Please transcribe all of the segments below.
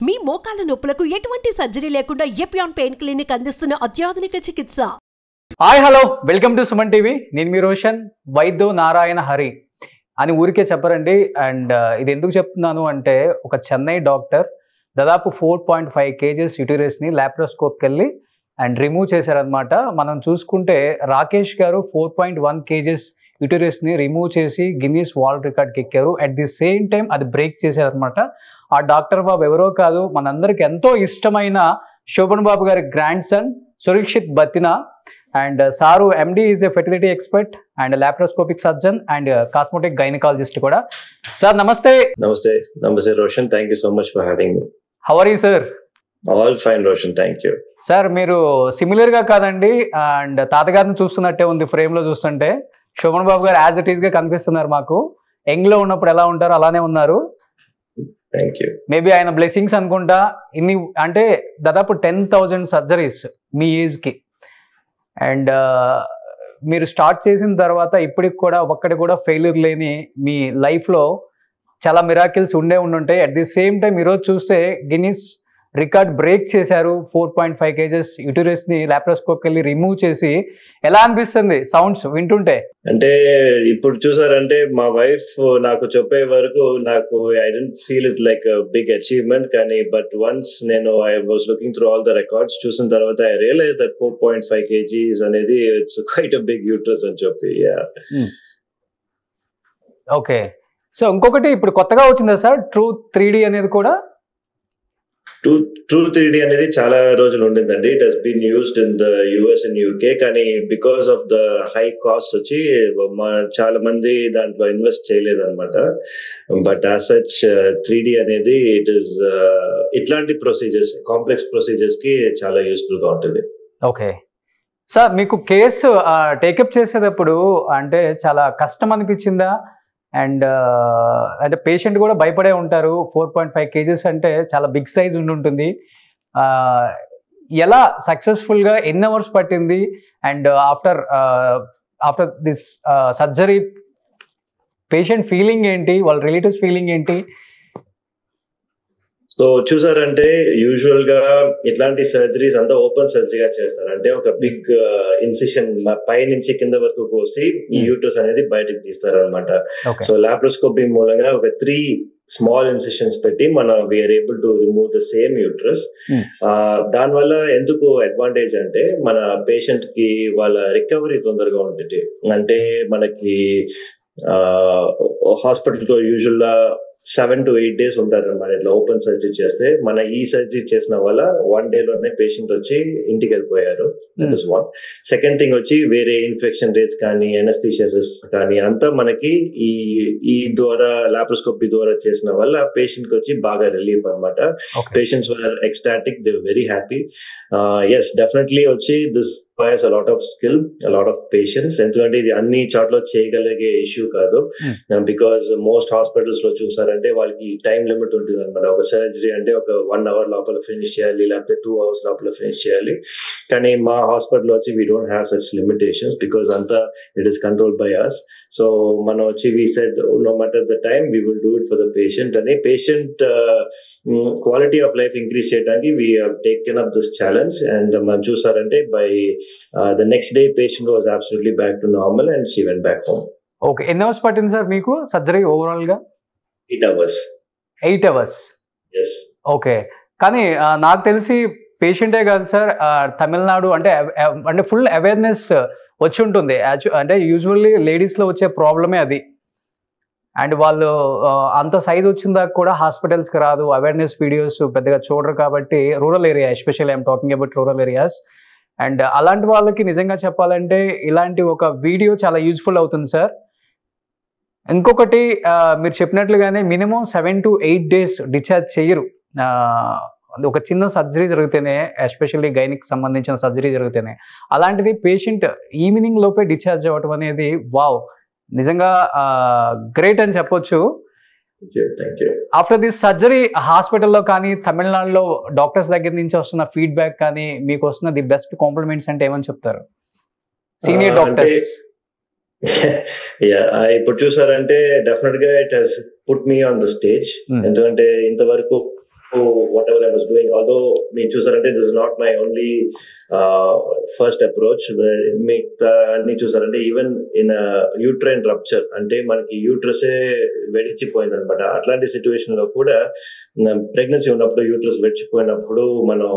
మీ మోకాల నొప్పులకు ఎటువంటి సర్జరీ లేకుండా ఎపియాన్ పెయిన్ క్లినిక్ అందిస్తున్న అత్యాధునిక చికిత్స. Hi hello welcome to Suman TV. నేను మీ రోషన్. వైద్యో నారాయణ హరి అని ఊరికే చెప్పరండి. అండ్ ఇది ఎందుకు చెప్తున్నాను అంటే, ఒక చెన్నై డాక్టర్ దాదాపు 4.5 kgs యూటరస్ని ల్యాప్రోస్కోప్కి వెళ్ళి అండ్ రిమూవ్ చేశారనమాట. మనం చూసుకుంటే రాకేష్ గారు 4.1 kgs యూటరస్ని రిమూవ్ చేసి గిన్నీస్ వరల్డ్ రికార్డ్కి ఎక్కారు. అట్ ది సేమ్ టైం అది బ్రేక్ చేశారనమాట. ఆ డాక్టర్ బాబు ఎవరో కాదు, మనందరికి ఎంతో ఇష్టమైన శోభన్ బాబు గారి grandson Surakshit Battina. And sir MD is a fertility expert and laparoscopic surgeon and cosmetic gynaecologist కూడా. సార్ నమస్తే. నమస్తే. నమస్తే Roshan, thank you so much for having me. How are you sir? All fine Roshan, thank you. Sir మీరు సిమిలర్గా కాదండి, and తాతగారిని చూస్తున్నట్టే ఉంది ఫ్రేమ్లో చూస్తుంటే. శోభన్ బాబు గారు యాజ్ ఇట్ ఈస్గా కనిపిస్తున్నారు మాకు. యంగ్లో ఉన్నప్పుడు ఎలా ఉంటారో అలానే ఉన్నారు. Thank you. మేబీ ఆయన బ్లెస్సింగ్స్ అనుకుంటా. ఇన్ని అంటే దాదాపు 10,000 సర్జరీస్ మీ ఏజ్కి. అండ్ మీరు స్టార్ట్ చేసిన తర్వాత ఇప్పటికి కూడా ఒక్కటి కూడా ఫెయిల్యూర్ లేని మీ లైఫ్లో చాలా మిరాకిల్స్ ఉండుంటాయి. అట్ ది సేమ్ టైం ఈరోజు చూస్తే గిన్నీస్ రికార్డ్ బ్రేక్ చేశారు. 4.5 kgs యూటరస్ని లాప్రోస్కోప్కి వెళ్ళి రిమూవ్ చేసి. ఎలా అనిపిస్తుంది సౌండ్స్ వింటుంటే? అంటే ఇప్పుడు చూసారంటే మా వైఫ్ నాకు చెప్పే వరకు నాకు I don't feel it like big achievement, కానీ బట్ వన్స్ నేను I was looking through all the records చూసిన తర్వాత ఐ రియలైజ్ దట్ 4.5 kgs అనేది it's quite a big uterus అని చెప్పి. ఓకే. సో ఇంకొకటి ఇప్పుడు కొత్తగా వచ్చిందా సార్ ట్రూ 3D అనేది కూడా? ట్రూ 3D అనేది చాలా రోజులు ఉండిందండి. It has been used in the US and UK, కానీ because of the high cost వచ్చి చాలా మంది దాంట్లో ఇన్వెస్ట్ చేయలేదన్నమాట. బట్ యాజ్ సచ్ 3D అనేది ఇట్ ఈస్ ఇట్లాంటి ప్రొసీజర్స్, కాంప్లెక్స్ ప్రొసీజర్స్ కి చాలా యూస్ఫుల్ గా ఉంటుంది. ఓకే సార్, మీకు కేసు టేకప్ చేసేటప్పుడు అంటే చాలా కష్టం అనిపించిందా? అండ్ అంటే పేషెంట్ కూడా భయపడే ఉంటారు. 4.5 kgs అంటే చాలా బిగ్ సైజ్ ఉంటుంది. ఎలా సక్సెస్ఫుల్గా ఎన్ని అవర్స్ పట్టింది? And after this surgery patient feeling ఏంటి, వాళ్ళ రిలేటివ్స్ ఫీలింగ్ ఏంటి? సో చూసారంటే యూజువల్ గా ఇట్లాంటి సర్జరీస్ అంతా ఓపెన్ సర్జరీగా చేస్తారు. అంటే ఒక బిగ్ ఇన్సిషన్ పై నుంచి కింద వరకు కోసి ఈ యూటరస్ అనేది బయటకు తీస్తారు అనమాట. సో లాప్రోస్కోపీ మూలంగా ఒక 3 స్మాల్ ఇన్సిషన్స్ పెట్టి మనం we are able to remove the same uterus. దానివల్ల ఎందుకు అడ్వాంటేజ్ అంటే మన పేషెంట్ కి వాళ్ళ రికవరీ తొందరగా ఉంటుంది. అంటే మనకి హాస్పిటల్ లో యూజువల్ గా 7 to 8 days ఉంటారు అన్నమాట ఇట్లా ఓపెన్ సర్జరీ చేస్తే. మన ఈ సర్జరీ చేసిన వల్ల 1 day లోనే పేషెంట్ వచ్చి ఇంటికి వెళ్ళిపోయారు. That is one. Second thing వచ్చి వేరే ఇన్ఫెక్షన్ రేట్స్ కానీ ఎనస్థీషియా రిస్క్ కానీ అంతా మనకి ఈ ద్వారా లాప్రోస్కోపీ ద్వారా చేసిన వల్ల పేషెంట్ కి వచ్చి బాగా రిలీఫ్ అనమాట. Patients were ecstatic, they were very happy. Yes definitely వచ్చి this requires a lot of skill, a lot of patience. ఎందుకంటే ఇది అన్ని చోట్ల చేయగలిగే ఇష్యూ కాదు. బికాస్ మోస్ట్ హాస్పిటల్స్ లో చూసారంటే వాళ్ళకి టైం లిమిట్ ఉంటుంది అనమాట. ఒక సర్జరీ అంటే ఒక 1 hour లోపల ఫినిష్ చేయాలి, లేకపోతే 2 hours లోపల ఫినిష్ చేయాలి. కానీ మా హాస్పిటల్ వచ్చి we don't have such limitations because అంతా it is controlled by us. So మనం వచ్చి we said no matter the time we will do it for the patient అని. Patient quality of life increase చేయడానికి we have taken up this challenge. And మనం చూసారంటే by the next day patient was absolutely back to normal and she went back home. Okay, ఎన్ని hours పట్టింది sir మీకు surgery overall గా? 8 hours. 8 hours? Yes. Okay. కానీ నాకు తెలిసి పేషెంటే కాదు సార్, తమిళనాడు అంటే ఫుల్ అవేర్నెస్ వచ్చి ఉంటుంది. అంటే యూజువల్లీ లేడీస్లో వచ్చే ప్రాబ్లమే అది. అండ్ వాళ్ళు అంత సైజ్ వచ్చిన దాకా కూడా హాస్పిటల్స్కి రాదు, అవేర్నెస్ వీడియోస్ పెద్దగా చూడరు. కాబట్టి rural area, especially I'm talking about rural areas. And అలాంటి వాళ్ళకి నిజంగా చెప్పాలంటే ఇలాంటి ఒక వీడియో చాలా యూజ్ఫుల్ అవుతుంది సార్. ఇంకొకటి మీరు చెప్పినట్లుగానే మినిమం 7 to 8 days డిశ్చార్జ్ చేయరు. ఒక చిన్న సర్జరీ జరిగితేనే, ఎస్పెషల్లీ గైనిక్ సంబంధించిన సర్జరీ జరిగితేనే. అలాంటిది పేషెంట్ ఈవినింగ్ లోపే డిశ్చార్జ్ అవ్వటం అనేది వావ్, నిజంగా గ్రేట్ అని చెప్పొచ్చు. ఆఫ్టర్ దిస్ సర్జరీ హాస్పిటల్లో కానీ తమిళనాడులో డాక్టర్స్ దగ్గర నుంచి వస్తున్న ఫీడ్బ్యాక్ కానీ మీకు వస్తున్న ది బెస్ట్ కాంప్లిమెంట్స్ అంటే ఏమని చెప్తారు సీనియర్ డాక్టర్స్? ఇప్పుడు చూసారంటే డెఫినెట్ గా it has put me on the stage. ఎందుకంటే ఇంతవరకు whatever I was doing. Although me చూసారంటే this is not my only first approach. అన్ని చూసారంటే ఈవెన్ ఇన్ యూట్రైన్ రప్చర్ అంటే మనకి యూట్రసే వెడిచిపోయింది అనమాట. అట్లాంటి సిచ్యువేషన్ లో కూడా ప్రెగ్నెన్సీ ఉన్నప్పుడు యూట్రస్ వెడిచిపోయినప్పుడు మనం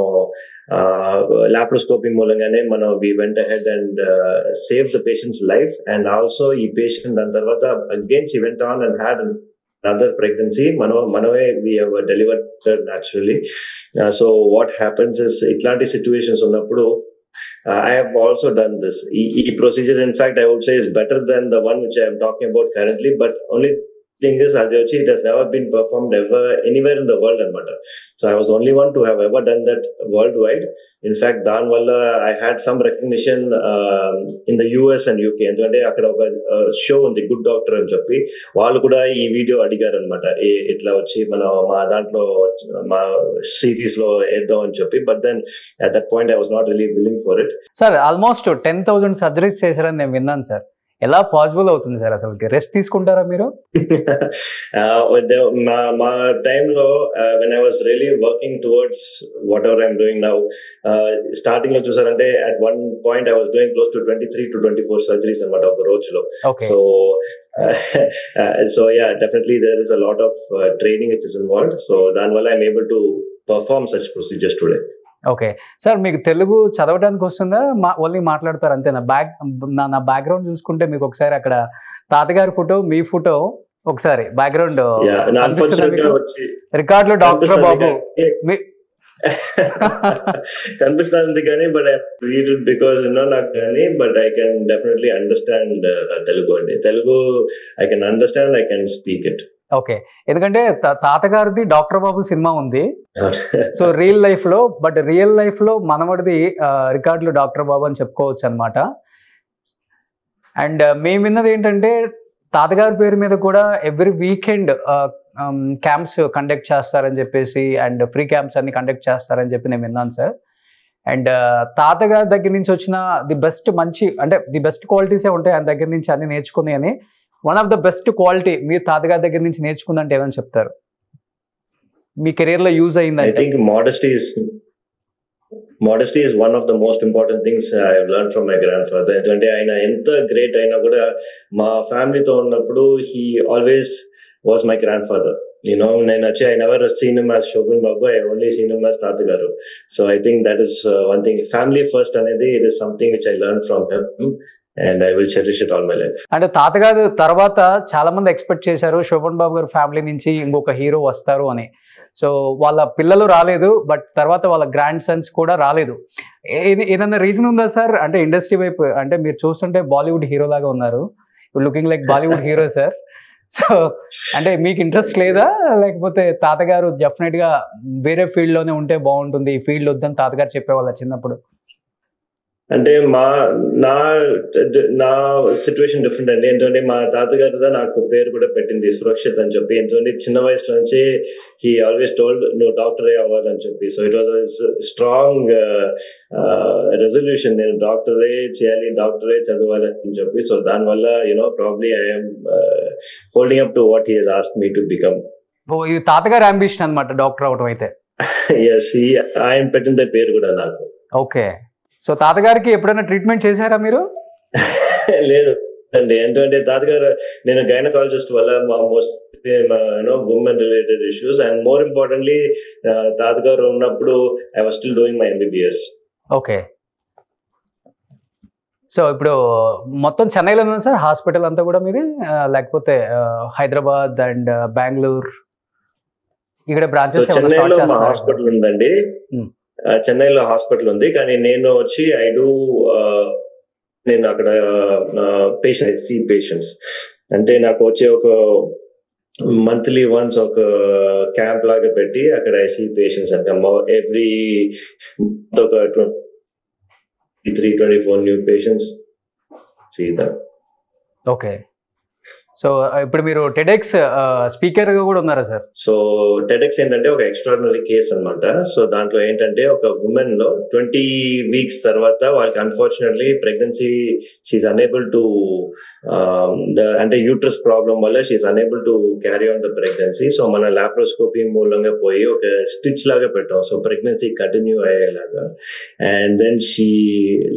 లాప్రోస్కోపీ మూలంగానే మనం we went ahead and save the patient's life. And also ఈ పేషెంట్ దాని తర్వాత again she went on and had another pregnancy. Manave we have delivered naturally. So what happens is itlanti situations unnappudu I have also done this. E procedure in fact I would say is better than the one which I am talking about currently, but only thing is Adyochi, it has never been performed ever anywhere in the world anamata. So I was the only one to have ever done that worldwide. In fact dan valla I had some recognition in the US and UK endukante akkada oka show undi Good Doctor అని చెప్పి వాళ్ళు కూడా ఈ video అడిగారు అనమాట. ఇట్లా వచ్చి మనం మా దాంట్లో మా సిరీస్ లో వేద్దాం అని చెప్పి. But then at that point I was not really willing for it. Sir almost 10,000 surgeries చేశారని నేను విన్నాను సార్. ఎలా పాసిబుల్ అవుతుంది సార్? అసలు రెస్ట్ తీసుకుంటారా మీరు? మా టైంలో when I was really working towards whatever I'm doing now, starting లో చూసారంటే at one point I was doing close to 23 to 24 surgeries అన్నమాట ఒక రోజులో. So yeah, definitely there is a lot of training which is involved. So దానివల్ల I'm able to perform such procedures today. Okay sir, మీకు తెలుగు చదవడానికి వస్తుందా? Only మాట్లాడతారు అంతేనా? నా బ్యాక్గ్రౌండ్ చూసుకుంటే మీకు ఒకసారి అక్కడ తాతగారి ఫోటో, మీ ఫోటో ఒకసారి బ్యాక్గ్రౌండ్ రికార్డ్ లో డాక్టర్ బాబు కనిపిస్తుంది కానీ but I read it because నాకు కానీ but I can definitely understand Telugu అండి. Telugu I can understand, I can speak it. Okay, ఎందుకంటే తాతగారిది డాక్టర్ బాబు సినిమా ఉంది సో రియల్ లైఫ్ లో, బట్ రియల్ లైఫ్ లో మనవడిది రికార్డులు డాక్టర్ బాబు అని చెప్పుకోవచ్చు అనమాట. అండ్ మేము విన్నది ఏంటంటే తాతగారి పేరు మీద కూడా ఎవ్రీ వీకెండ్ క్యాంప్స్ కండక్ట్ చేస్తారని చెప్పేసి, అండ్ ఫ్రీ క్యాంప్స్ అన్ని కండక్ట్ చేస్తారని చెప్పి నేను విన్నాను సార్. అండ్ తాతగారి దగ్గర నుంచి వచ్చిన ది బెస్ట్ మంచి అంటే ది బెస్ట్ క్వాలిటీసే ఉంటాయి ఆయన దగ్గర నుంచి అన్ని నేర్చుకుని అని. One of the best quality మీరు తాతగారి దగ్గర నుంచి నేర్చుకుందంటే ఏమని చెప్తారు? మీ కెరీర్ లో యూజ్ అయింది? I think modesty is one of the most important things I have learned from my grandfather. ఎందుకంటే ఆయన ఎంత గ్రేట్ అయినా కూడా మా ఫ్యామిలీతో ఉన్నప్పుడు he always was my grandfather. నేను వచ్చి I never seen him as Shobhan Babu, I only seen him as తాతగారు. So I think that is one thing. Family first అనేది it is something which I learned from him. And I will cherish it all my life. అంటే తాతగారు తర్వాత చాలా మంది expect చేశారు శోభన్ బాబు గారు family నుంచి ఇంకొక హీరో వస్తారు అని. సో వాళ్ళ పిల్లలు రాలేదు, బట్ తర్వాత వాళ్ళ గ్రాండ్ సన్స్ కూడా రాలేదు. ఏదన్నా రీజన్ ఉందా సార్? అంటే ఇండస్ట్రీ వైపు అంటే మీరు చూస్తుంటే బాలీవుడ్ హీరో లాగా ఉన్నారు, looking like Bollywood hero sir. So అంటే మీకు ఇంట్రెస్ట్ లేదా, లేకపోతే తాతగారు డెఫినెట్ గా వేరే ఫీల్డ్ లోనే ఉంటే బాగుంటుంది, ఈ ఫీల్డ్ వద్దని తాతగారు చెప్పేవాళ్ళ చిన్నప్పుడు? అంటే నా సిచ్యువేషన్ డిఫరెంట్ అండి. ఎందుకంటే మా తాతగారు నాకు పేరు కూడా పెట్టింది సురక్షిత్ అని చెప్పి. ఎందుకంటే చిన్న వయసు నుంచి హీ ఆల్వేస్ టోల్డ్ నువ్వు డాక్టరే అవ్వాలని చెప్పి. So it was strong resolution, నేను డాక్టరే చేయాలి, డాక్టరే చదవాలి అని చెప్పి. సో దానివల్ల probably I'm holding up to what he has asked me to become. ఇది తాతగారి అంబిషన్ అన్నమాట డాక్టర్ అవడం అయితే. ఎస్, ఆయన పెట్టిన పేరు కూడా నాకు. ఓకే, సో తాతగారికి ఎప్పుడైనా ట్రీట్మెంట్ చేశారా మీరు? లేదు అండి, ఎందుకంటే తాతగారు నేను గైనకాలజిస్ట్ వల్ల most women related issues and more importantly తాతగారు ఉన్నప్పుడు I was still doing my MBBS. Okay, so ఇప్పుడు మొత్తం చెన్నైలో ఉందా సార్ హాస్పిటల్ అంతా కూడా మీది, లేకపోతే హైదరాబాద్ అండ్ బెంగళూరు ఇక్కడ బ్రాంచెస్? చెన్నైలో మా హాస్పిటల్ ఉందండి, చెన్నైలో హాస్పిటల్ ఉంది. కానీ నేను వచ్చి నేను అక్కడ పేషెంట్స్ అంటే నాకు వచ్చే ఒక మంత్లీ వన్స్ ఒక క్యాంప్ లాగా పెట్టి అక్కడ ఐసీ పేషెంట్స్ అంటే ఎవ్రీ ఒక 23-24 new patients see that. Okay, so ఇప్పుడు మీరు టెడెక్స్ స్పీకర్ గా కూడా ఉన్నారా సార్? సో టెడెక్స్ ఏంటంటే ఒక ఎక్స్ట్రాడినరీ కేస్ అనమాట. సో దాంట్లో ఏంటంటే ఒక ఉమెన్ లో 20 weeks తర్వాత వాళ్ళకి unfortunately pregnancy she's unable to అంటే యూట్రస్ ప్రాబ్లం వల్ల she's unable to carry on the pregnancy. So మన లాప్రోస్కోపీ మూలంగా పోయి ఒక స్టిచ్ లాగా పెట్టాం, సో ప్రెగ్నెన్సీ కంటిన్యూ అయ్యేలాగా. And then she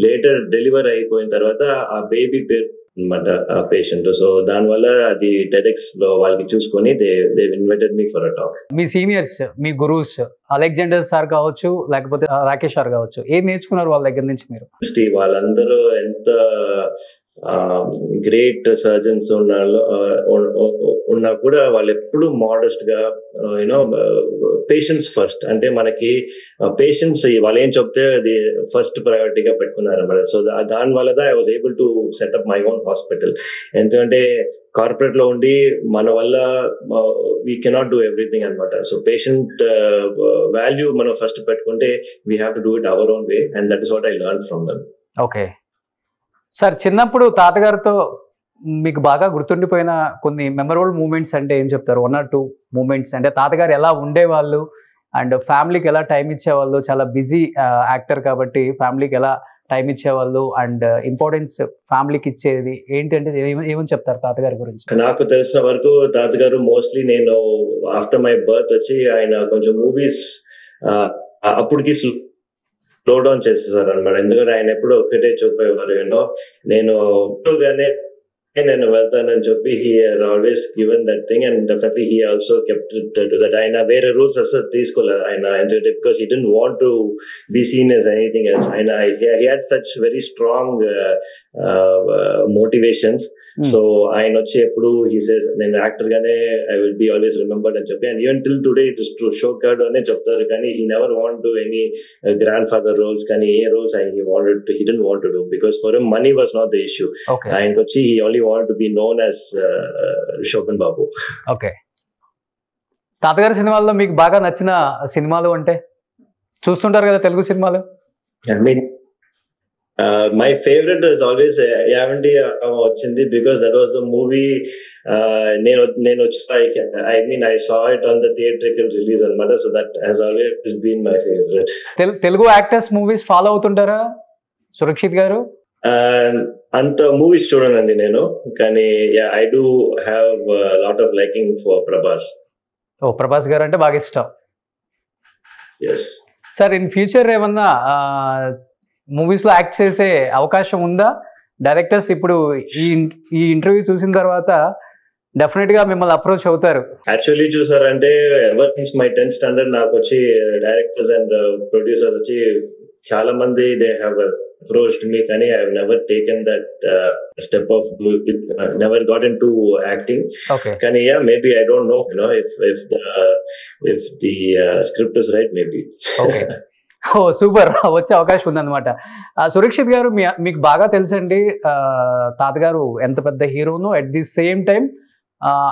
later deliver అయిపోయిన తర్వాత ఆ బేబీ పేరు అనమాట ఆ పేషెంట్. సో దానివల్ల అది టెడెక్స్ లో వాళ్ళకి చూసుకొని they invited me for a talk. మీ సీనియర్స్, మీ గురువుస్ అలెగ్జాండర్ సార్ కావచ్చు, లేకపోతే రాకేష్ సార్ కావచ్చు, ఏం నేర్చుకున్నారు వాళ్ళ దగ్గర నుంచి మీరు? వాళ్ళందరూ ఎంత గ్రేట్ సర్జన్స్ ఉన్నా కూడా వాళ్ళు ఎప్పుడు మోడెస్ట్ గా యూనో పేషెంట్స్ ఫస్ట్, అంటే మనకి పేషెంట్స్ వాళ్ళు ఏం చెప్తే అది ఫస్ట్ ప్రయారిటీగా పెట్టుకున్నారు అన్నమాట. సో దాని వల్ల I was able to set up my own hospital. ఎందుకంటే కార్పొరేట్ లో ఉండి మన వల్ల వీ కెనాట్ డూ ఎవ్రీథింగ్ అనమాట. సో పేషెంట్ వాల్యూ మనం ఫస్ట్ పెట్టుకుంటే we have to do it our own way, and that is what I learn from them. Okay sir, చిన్నప్పుడు తాతగారితో మీకు బాగా గుర్తుండిపోయిన కొన్ని మెమరబుల్ మూమెంట్స్ అంటే ఏం చెప్తారు? 1 or 2 మూమెంట్స్. అంటే తాతగారు ఎలా ఉండేవాళ్ళు అండ్ ఫ్యామిలీకి ఎలా టైం ఇచ్చేవాళ్ళు? చాలా బిజీ యాక్టర్ కాబట్టి ఫ్యామిలీకి ఎలా టైం ఇచ్చేవాళ్ళు అండ్ ఇంపార్టెన్స్ ఫ్యామిలీకి ఇచ్చేది ఏంటంటే ఏమని చెప్తారు తాతగారి గురించి? నాకు తెలిసిన వరకు తాతగారు మోస్ట్లీ నేను ఆఫ్టర్ మై బర్త్ వచ్చి ఆయన కొంచెం మూవీస్ అప్పటికి స్లో డౌన్ చేసేసారు అనమాట. ఎందుకంటే ఆయన ఎప్పుడు ఒక్కటే చెప్పేవారు, నేను నేను వెళ్తానని చెప్పి he always given that thing, and definitely he also kept to that. ఆయన వేరే రూల్స్ అసలు తీసుకోలేదు ఆయన, ఎందుకంటే because he don't want to be seen as anything else. ఆయన he had such very strong motivations. So ఆయన వచ్చి ఎప్పుడు హీ సేస్ నేను యాక్టర్ గానే I will be always remembered అని చెప్పి, and even till today it is to show card అనే చెప్తారు, కానీ he never want to any grandfather roles, కానీ ఏ roles he wanted to, he don't want to do because for him money was not the issue. ఆయనకి వచ్చి he only want to be known as Shobhan Babu. ఓకే, తాతగారి సినిమాల్లో మీకు బాగా నచ్చిన సినిమాలు అంటే? చూస్తుంటారు కదా తెలుగు సినిమాలు. I mean my favorite is always Yavanti వచ్చింది, because that was the movie నేను I mean I saw it on the theatrical release అన్నమాట. So that has always been my favorite. Telugu actors movies follow అవుతుంటారా సురక్షిత్ గారు? అంత movies చూడనండి నేను, కానీ I do have lot of liking for Prabhas. ఓ, ప్రభాస్ గారు అంటే బాగా ఇష్టం. yes సార్, ఇన్ ఫ్యూచర్ ఏమన్నా మూవీస్ లో యాక్ట్ చేసే అవకాశం ఉందా? డైరెక్టర్స్ ఇప్పుడు ఈ ఇంటర్వ్యూ చూసిన తర్వాత డెఫినెట్ గా మిమ్మల్ని అప్రోచ్ అవుతారు. యాక్చువల్లీ చూసారంటే ever since my 10th standard నాకు వచ్చి డైరెక్టర్స్ అండ్ ప్రొడ్యూసర్స్ వచ్చి చాలా మంది దే హ్యావ్ approached me, కానీ I have never taken that step of never got into acting. Okay. కానీ maybe I don't know, if the script is right, maybe. Okay. Oh super, వచ్చే అవకాశం ఉందన్నమాట. సురక్షిత్ గారు, మీకు బాగా తెలుసండి తాతగారు ఎంత పెద్ద హీరోను, అట్ ది సేమ్ టైం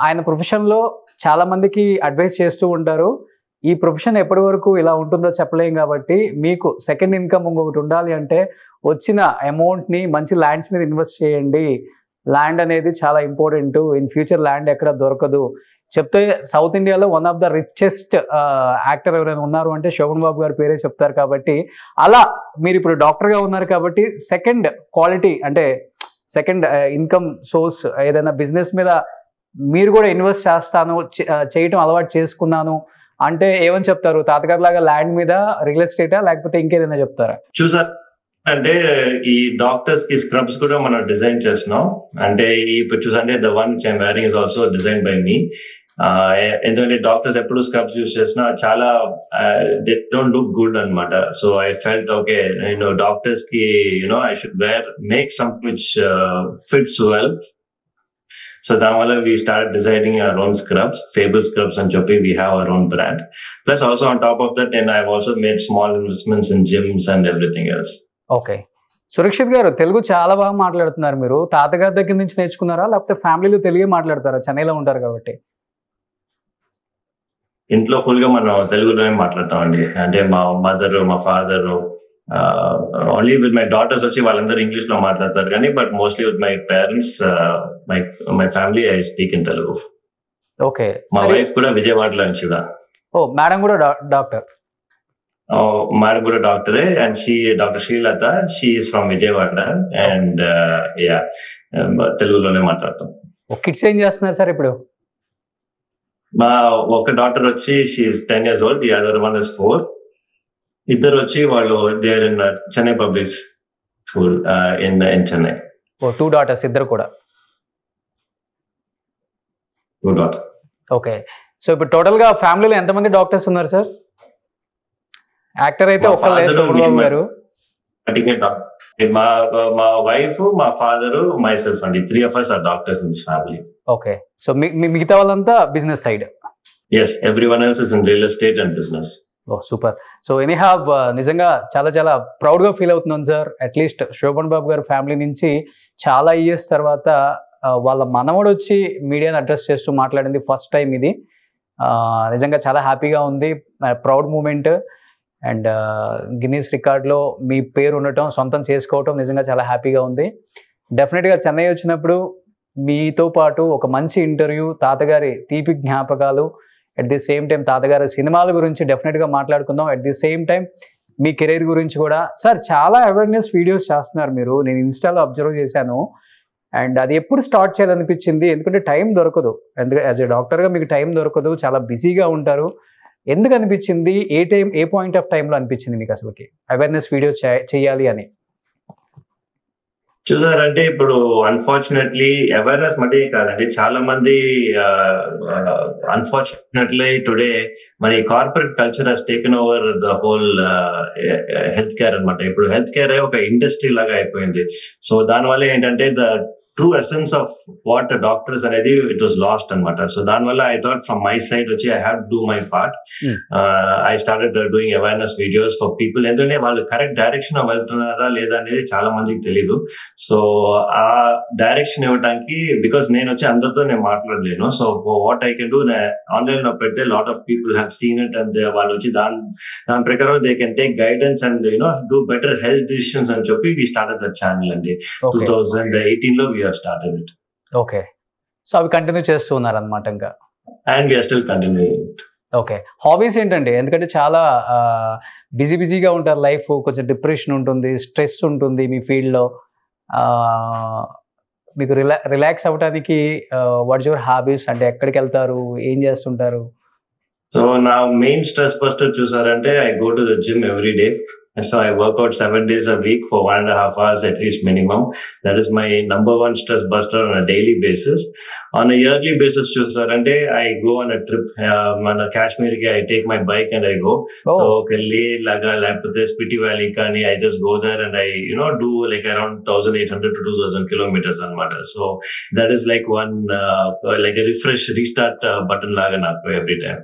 ఆయన ప్రొఫెషన్ లో చాలా మందికి అడ్వైస్ చేస్తూ ఉంటారు. ఈ ప్రొఫెషన్ ఎప్పటి వరకు ఇలా ఉంటుందో చెప్పలేం, కాబట్టి మీకు సెకండ్ ఇన్కమ్ ఇంకొకటి ఉండాలి అంటే వచ్చిన అమౌంట్ని మంచి ల్యాండ్స్ మీద ఇన్వెస్ట్ చేయండి. ల్యాండ్ అనేది చాలా ఇంపార్టెంట్, ఇన్ ఫ్యూచర్ ల్యాండ్ ఎక్కడ దొరకదు చెప్తే సౌత్ ఇండియాలో one of the richest actor ఎవరైనా ఉన్నారు అంటే శోభన్ బాబు గారి పేరే చెప్తారు. కాబట్టి అలా మీరు ఇప్పుడు డాక్టర్గా ఉన్నారు కాబట్టి సెకండ్ క్వాలిటీ అంటే సెకండ్ ఇన్కమ్ సోర్స్ ఏదైనా బిజినెస్ మీద మీరు కూడా ఇన్వెస్ట్ చేస్తాను, చేయటం అలవాటు చేసుకున్నాను అంటే ఏమని చెప్తారు? తాతగారు లాగా ల్యాండ్ మీద, రియల్ ఎస్టేటా, లేకపోతే ఇంకేదైనా చెప్తారా? చూసారు అంటే ఈ డాక్టర్స్ కి స్క్రబ్స్ కూడా మనం డిజైన్ చేస్తున్నాం. అంటే ఇప్పుడు చూసంటే the one which I'm wearing is also design by me. ఎందుకంటే డాక్టర్స్ ఎప్పుడు స్క్రబ్స్ యూస్ చేసినా చాలా దే డోంట్ లుక్ గుడ్ అనమాట. So I felt okay, doctors కి I should make something which fits well. So దానివల్ల we started designing our own scrubs, Fable Scrubs అని చెప్పి we have our own brand. Plus also on top of that, and I've also made small investments in gyms and everything else. Okay, Surakshit గారు తెలుగు చాలా బాగా మాట్లాడుతున్నారు. మీరు తాతగారి దగ్గర నుంచి నేర్చుకున్నారా, లేకపోతే ఫ్యామిలీలో తెలుగే మాట్లాడతారా? చెన్నైలో ఉంటారు కాబట్టి. ఇంట్లో ఫుల్ గా మనం తెలుగులోనే మాట్లాడతామండి. అంటే మా మదర్, మా father, only with my daughters వచ్చి వాళ్ళందరూ ఇంగ్లీష్ లో మాట్లాడతారు కానీ but mostly with my parents my family I speak in Telugu. Okay. మా వైఫ్ కూడా విజయవాడలో నుంచి. ఓ మేడం కూడా డాక్టర్? మేడం కూడా డాక్టరే and doctor Srilatha, she is from Vijayawada and తెలుగులోనే మాట్లాడతాం. కిడ్స్ ఏం చేస్తున్నారు సార్ ఇప్పుడు? మా ఒక డాక్టర్ వచ్చి she is 10 years old, the other one is 4. ఇద్దరు వచ్చి వాళ్ళు they are in Chennai public school in Chennai. Oh 2 daughters ఇద్దరు కూడా? 2 daughters. ఓకే. సో ఇప్పుడు టోటల్ గా ఫ్యామిలీలో ఎంతమంది డాక్టర్స్ ఉన్నారు సార్? యాక్టర్ అయితే ఒక్కరు గారు. మా వైఫ్, మా ఫాదర్, మై సెల్ఫ్ అండి, 3 of us are doctors in this family. Okay. So మిగతా వాళ్ళంతా business side? Yes, everyone else is in real estate and business. Oh super. So anyhow నిజంగా చాలా చాలా ప్రౌడ్ గా ఫీల్ అవుతున్నాను సార్. అట్లీస్ట్ శోభన్ బాబు గారు family నుంచి చాలా ఇయర్స్ తర్వాత వాళ్ళ మనవడు వచ్చి మీడియాని అడ్రస్ చేస్తూ మాట్లాడింది ఫస్ట్ టైం ఇది. నిజంగా చాలా హ్యాపీగా ఉంది, ప్రౌడ్ మూమెంట్. అండ్ గిన్నీస్ రికార్డ్లో మీ పేరు ఉండటం, సొంతం చేసుకోవటం నిజంగా చాలా హ్యాపీగా ఉంది. డెఫినెట్గా చెన్నై వచ్చినప్పుడు మీతో పాటు ఒక మంచి ఇంటర్వ్యూ, తాతగారి తీపి జ్ఞాపకాలు, అట్ ది సేమ్ టైం తాతగారి సినిమాల గురించి డెఫినెట్గా మాట్లాడుకుందాం. At the same time me career గురించి కూడా. సార్ చాలా అవేర్నెస్ వీడియోస్ చేస్తున్నారు మీరు, నేను ఇన్స్టాలో అబ్జర్వ్ చేశాను. అండ్ అది ఎప్పుడు స్టార్ట్ చేయాలనిపించింది? ఎందుకంటే టైం దొరకదు, ఎందుకంటే యాజ్ ఎ డాక్టర్గా మీకు టైం దొరకదు, చాలా బిజీగా ఉంటారు. ఎందుకు అనిపించింది? ఏ పాయింట్ ఆఫ్ టైంలో అనిపించింది మీకు అసలుకి అవేర్నెస్ వీడియో చేయాలి అని? చూసారంటే ఇప్పుడు అన్ఫార్చునేట్లీ అవేర్నెస్ మటే కాదండి, చాలా మంది అన్ఫార్చునేట్లీ టుడే మరి corporate culture has taken over the whole health care అనమాట. ఇప్పుడు హెల్త్ కేర్ ఒక ఇండస్ట్రీ లాగా అయిపోయింది. సో దానివల్ల ఏంటంటే the true essence of what doctors అనేది ఇట్ వాస్ లాస్ట్ అనమాట. సో దానివల్ల I thought from my side వచ్చి I have to do my part. I started doing awareness videos for people. ఎందుకంటే వాళ్ళు కరెక్ట్ డైరెక్షన్ వెళ్తున్నారా లేదా అనేది చాలా మందికి తెలియదు. సో ఆ డైరెక్షన్ ఇవ్వడానికి, బికాస్ నేను వచ్చి అందరితో నేను మాట్లాడలేను. So what I can do, online లో పెడితే lot of people have seen it and వాళ్ళు వచ్చి దాని ప్రకారం they can take guidance and do better health decisions అని చెప్పి వి స్టార్టెడ్ ద ఛానల్ అండి. 2018 లో started it. ఓకే. సో అవి కంటిన్యూ చేస్తూ ఉన్నారు అనమాట ఇంకా? And we are still continuing it. Okay. Hobbies ఏంటండి? ఎందుకంటే చాలా బిజీగా ఉంటారు, లైఫ్ కొంచెం డిప్రెషన్ ఉంటుంది, స్ట్రెస్ ఉంటుంది మీ ఫీల్డ్లో. మీకు రిలాక్స్ అవ్వడానికి వాట్స్ యువర్ హాబీస్? అంటే ఎక్కడికి వెళ్తారు, ఏం చేస్తుంటారు? సో నా మెయిన్ స్ట్రెస్ బస్టర్ చూసారంటే I go to the gym every day. So I work out 7 days a week for 1.5 hours at least minimum. That is my number one stress buster on a daily basis. On a yearly basis, chusarante I go on a trip. Mana Kashmir ki I take my bike and I go. Oh. So Leh laga lapathe Spiti Valley kani I just go there and I do like around 1,800 to 2,000 kilometers anamata. So that is like one like a refresh restart button laga naku every time.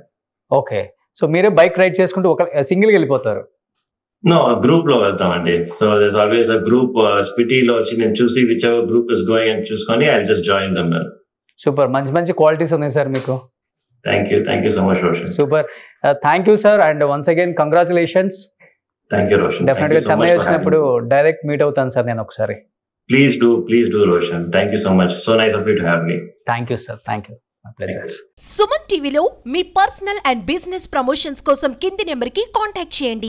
Okay. So mere bike ride cheskuntu oka single వెళ్ళిపోతారు? No, group లో వెళ్తామండి. So there's always a group. స్పిటీలో వచ్చి నేను చూసి which ever group is going అని చూసుకొని I just join them. Super. మంచి qualities ఉన్నాయి సార్ మీకు. Thank you so much Roshan. Super. Thank you sir and once again congratulations. Thank you Roshan. Definite గా చెన్నై వచ్చినప్పుడు డైరెక్ట్ మీట్ అవుతాను సార్ నేను ఒకసారి. Please do Roshan. Thank you so much. So nice of you to have me. Thank you sir. Thank you. Suman టీవీలో మీ personal and business promotions కోసం కింది నెంబర్కి contact చేయండి.